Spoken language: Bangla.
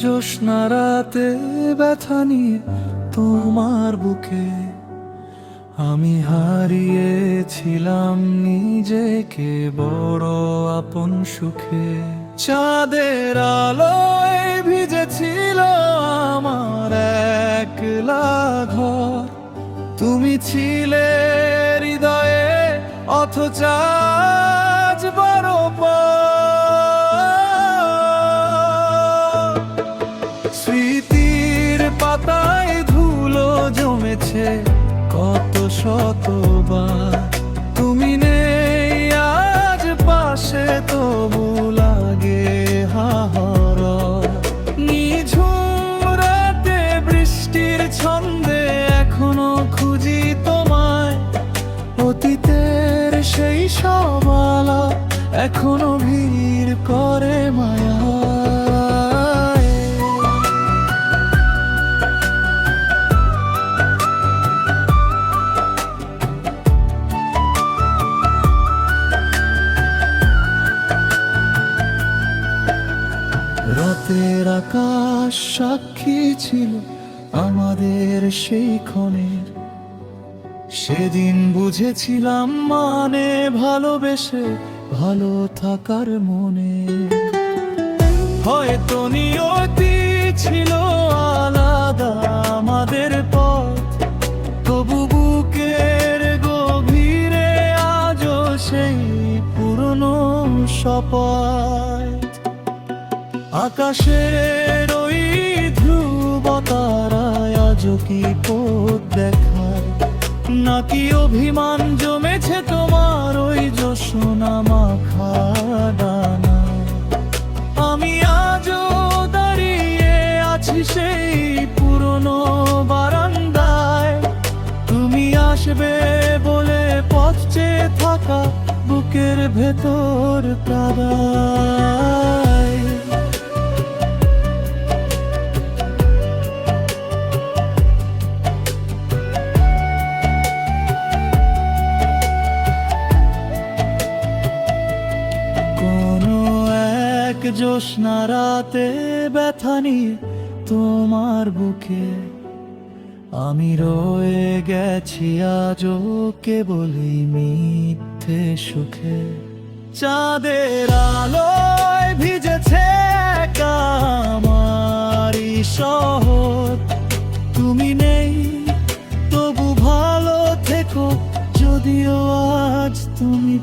জ্যোৎস্না রাতে ব্যথা নিয়ে তোমার বুকে আমি হারিয়েছিলাম নিজেকে বড় আপন সুখে। চাঁদের আলোয় ভিজেছিল আমার একলা ঘর, তুমি ছিলে হৃদয়ে অথচ আজ বড় স্মৃতির পাতায় ধুলো জমেছে কত শতবার, তুমি নেই আজ পাশে তবু লাগে হাহারা। নিঝুম রাতে বৃষ্টির ছন্দে এখনো খুঁজি তোমায়, অতীতের সেই সব আলা এখনো ভিড় করে মায়া। রাতের আকাশ সাক্ষী ছিল আমাদের সেই ক্ষণের, সেদিন বুঝেছিলাম মানে ভালোবেসে ভালো থাকার মনে। হয়তো নিয়তি ছিল আলাদা আমাদের পথ, তবু বুকের গভীরে আজও সেই পুরনো শপথ। আকাশের ওই ধ্রুব তারায় আজও কি পথ দেখায়, নাকি অভিমান জমেছে তোমার ওই জ্যোৎস্না মাখা ডানা। আমি আজও দাঁড়িয়ে আছি সেই পুরনো বারান্দায়, তুমি আসবে বলে পথ চেয়ে থাকা বুকের ভেতর কাদায়। জ্যোৎস্না রাতে ব্যথা নিয়ে তোমার বুকে আমি রয়ে গেছি আজও কেবলই মিথ্যে সুখে। চাঁদের আলোয় ভিজেছে আমারই শহর, তুমি নেই তবু ভালো থেকো যদিও আজ তুমি